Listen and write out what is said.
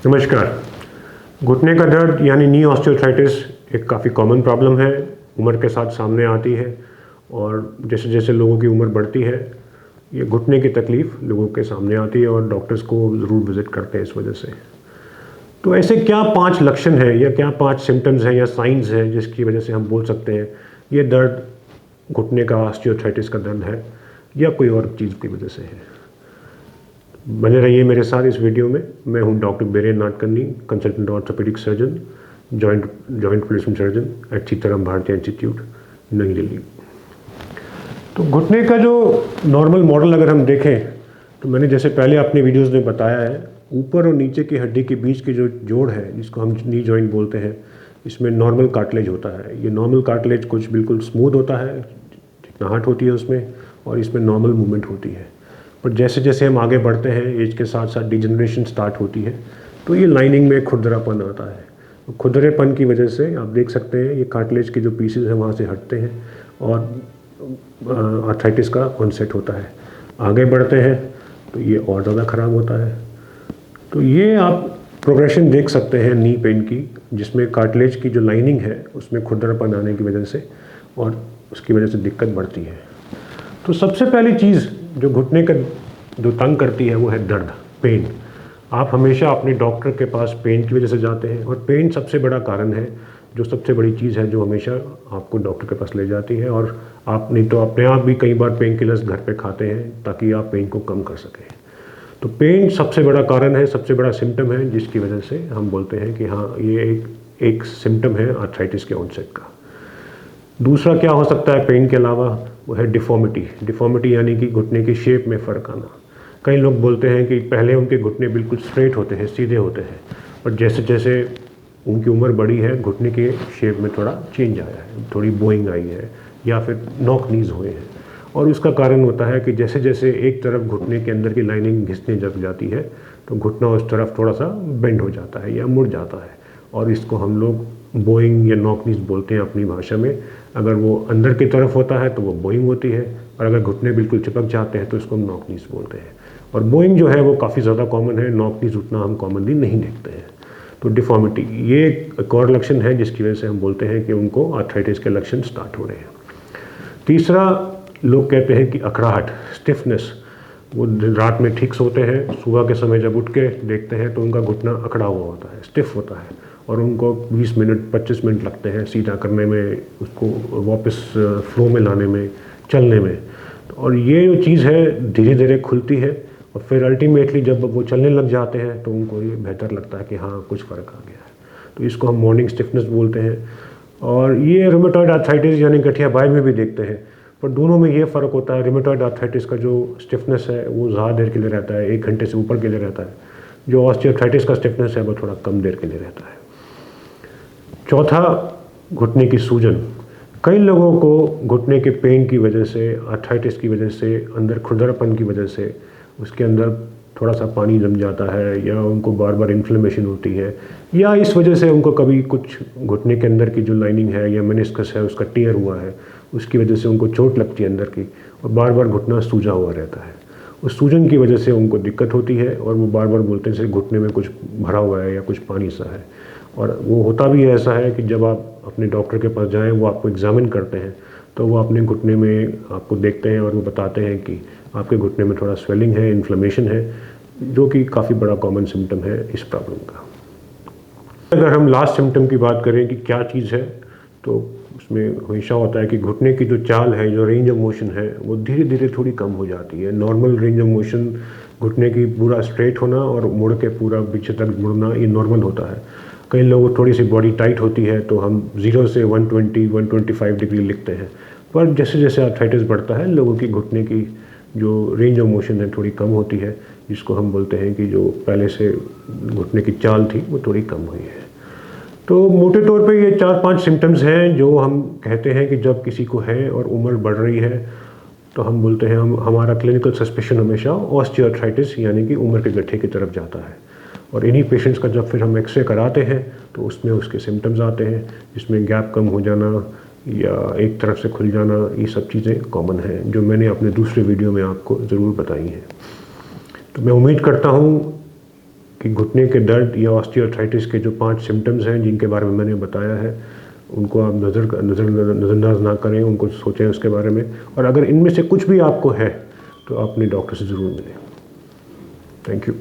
नमस्कार। घुटने का दर्द यानी नी ऑस्टियोआर्थराइटिस एक काफ़ी कॉमन प्रॉब्लम है। उम्र के साथ सामने आती है और जैसे जैसे लोगों की उम्र बढ़ती है ये घुटने की तकलीफ़ लोगों के सामने आती है और डॉक्टर्स को ज़रूर विज़िट करते हैं इस वजह से। तो ऐसे क्या 5 लक्षण हैं या क्या 5 सिम्पटम्स हैं या साइन्स हैं जिसकी वजह से हम बोल सकते हैं ये दर्द घुटने का ऑस्टियोआर्थराइटिस का दर्द है या कोई और चीज़ की वजह से है। बने रहिए मेरे साथ इस वीडियो में। मैं हूं doctor Biren Nadkarni, consultant orthopaedic surgeon, joint replacement surgeon at Sitaram Bharti institute, New Delhi. तो घुटने का जो नॉर्मल मॉडल अगर हम देखें तो मैंने जैसे पहले अपने वीडियोस में बताया है, ऊपर और नीचे की हड्डी के बीच की जो जोड़ है जिसको हम नी जॉइंट बोलते हैं, इसमें नॉर्मल कार्टिलेज होता है। ये नॉर्मल कार्टिलेज कुछ बिल्कुल स्मूथ होता है, चिकनाहट होती है उसमें, और इसमें नॉर्मल मूवमेंट होती है। पर जैसे जैसे हम आगे बढ़ते हैं एज के साथ साथ डिजनरेशन स्टार्ट होती है तो ये लाइनिंग में खुरदरापन आता है। तो खुरदरेपन की वजह से आप देख सकते हैं ये कार्टिलेज के जो पीसेस हैं वहाँ से हटते हैं और आर्थराइटिस का ऑनसेट होता है। आगे बढ़ते हैं तो ये और ज़्यादा ख़राब होता है। तो ये आप प्रोग्रेशन देख सकते हैं नी पेन की, जिसमें कार्टिलेज की जो लाइनिंग है उसमें खुरदरापन आने की वजह से और उसकी वजह से दिक्कत बढ़ती है। तो सबसे पहली चीज़ जो घुटने का जो तंग करती है वो है दर्द, पेन। आप हमेशा अपने डॉक्टर के पास पेन की वजह से जाते हैं और पेन सबसे बड़ा कारण है, जो सबसे बड़ी चीज़ है जो हमेशा आपको डॉक्टर के पास ले जाती है। और आप नहीं तो अपने आप भी कई बार पेन किलर्स घर पे खाते हैं ताकि आप पेन को कम कर सकें। तो पेन सबसे बड़ा कारण है, सबसे बड़ा सिम्टम है जिसकी वजह से हम बोलते हैं कि हाँ ये एक सिम्टम है आर्थराइटिस के ऑनसेट का। दूसरा क्या हो सकता है पेन के अलावा, वो है डिफॉर्मिटी। डिफॉर्मिटी यानी कि घुटने की शेप में फ़र्क आना। कई लोग बोलते हैं कि पहले उनके घुटने बिल्कुल स्ट्रेट होते हैं, सीधे होते हैं, और जैसे जैसे उनकी उम्र बढ़ी है घुटने के शेप में थोड़ा चेंज आया है, थोड़ी बोइंग आई है या फिर नॉक नीज हुए हैं। और उसका कारण होता है कि जैसे जैसे एक तरफ घुटने के अंदर की लाइनिंग घिसने जब जाती है तो घुटना उस तरफ थोड़ा सा बेंड हो जाता है या मुड़ जाता है, और इसको हम लोग बोइंग या नॉक नीज बोलते हैं अपनी भाषा में। अगर वो अंदर की तरफ होता है तो वो बोइंग होती है, और अगर घुटने बिल्कुल चिपक जाते हैं तो इसको हम नॉक नीज बोलते हैं। और बोइंग जो है वो काफ़ी ज़्यादा कॉमन है, नॉक नीज उतना हम कॉमनली नहीं देखते हैं। तो डिफॉर्मिटी ये एक और लक्षण है जिसकी वजह से हम बोलते हैं कि उनको आर्थराइटिस के लक्षण स्टार्ट हो रहे हैं। तीसरा, लोग कहते हैं कि अकड़ाहट, स्टिफनेस। वो रात में ठीक सोते हैं, सुबह के समय जब उठ के देखते हैं तो उनका घुटना अकड़ा हुआ होता है, स्टिफ होता है, और उनको 20 मिनट 25 मिनट लगते हैं सीधा करने में, उसको वापस फ्लो में लाने में, चलने में। और ये जो चीज़ है धीरे धीरे खुलती है और फिर अल्टीमेटली जब वो चलने लग जाते हैं तो उनको ये बेहतर लगता है कि हाँ कुछ फ़र्क आ गया है। तो इसको हम मॉर्निंग स्टिफनेस बोलते हैं। और ये रूमेटॉइड आर्थराइटिस यानी गठिया बाई में भी देखते हैं, पर दोनों में ये फ़र्क होता है। रूमेटॉइड आर्थराइटिस का जो स्टिफनेस है वो ज़्यादा देर के लिए रहता है, 1 घंटे से ऊपर के लिए रहता है। जो ऑस्टियोआर्थराइटिस का स्टिफनेस है वो थोड़ा कम देर के लिए रहता है। चौथा, घुटने की सूजन। कई लोगों को घुटने के पेन की वजह से, आर्थराइटिस की वजह से, अंदर खुरदरापन की वजह से उसके अंदर थोड़ा सा पानी जम जाता है, या उनको बार बार इन्फ्लेमेशन होती है, या इस वजह से उनको कभी कुछ घुटने के अंदर की जो लाइनिंग है या मेनिस्कस है उसका टियर हुआ है, उसकी वजह से उनको चोट लगती है अंदर की, और बार बार घुटना सूजा हुआ रहता है। उस सूजन की वजह से उनको दिक्कत होती है और वो बार बार बोलते हैं जैसे घुटने में कुछ भरा हुआ है या कुछ पानी सा है। और वो होता भी ऐसा है कि जब आप अपने डॉक्टर के पास जाएं, वो आपको एग्जामिन करते हैं तो वो अपने घुटने में आपको देखते हैं और वो बताते हैं कि आपके घुटने में थोड़ा स्वेलिंग है, इन्फ्लेमेशन है, जो कि काफ़ी बड़ा कॉमन सिम्टम है इस प्रॉब्लम का। अगर हम लास्ट सिम्टम की बात करें कि क्या चीज़ है, तो उसमें हमेशा होता है कि घुटने की जो चाल है, जो रेंज ऑफ मोशन है, वो धीरे धीरे थोड़ी कम हो जाती है। नॉर्मल रेंज ऑफ मोशन घुटने की पूरा स्ट्रेट होना और मुड़ के पूरा पीछे तक मुड़ना, ये नॉर्मल होता है। कई लोगों को थोड़ी सी बॉडी टाइट होती है तो हम 0 से 120-125 डिग्री लिखते हैं, पर जैसे जैसे आर्थराइटिस बढ़ता है लोगों की घुटने की जो रेंज ऑफ मोशन है थोड़ी कम होती है, जिसको हम बोलते हैं कि जो पहले से घुटने की चाल थी वो थोड़ी कम हुई है। तो मोटे तौर पे ये 4-5 सिम्टम्स हैं जो हम कहते हैं कि जब किसी को है और उम्र बढ़ रही है तो हम बोलते हैं, हमारा क्लिनिकल सस्पेशन हमेशा ऑस्टियोआर्थराइटिस यानी कि उम्र के गड्ढे की तरफ जाता है। और इन्हीं पेशेंट्स का जब फिर हम एक्सरे कराते हैं तो उसमें उसके सिम्टम्स आते हैं, जिसमें गैप कम हो जाना या एक तरफ से खुल जाना, ये सब चीज़ें कॉमन हैं जो मैंने अपने दूसरे वीडियो में आपको ज़रूर बताई हैं। तो मैं उम्मीद करता हूँ कि घुटने के दर्द या ऑस्टियोआर्थराइटिस के जो 5 सिम्टम्स हैं जिनके बारे में मैंने बताया है, उनको आप नज़रअंदाज ना करें, उनको सोचें उसके बारे में। और अगर इनमें से कुछ भी आपको है तो अपने डॉक्टर से ज़रूर मिलें। Thank you.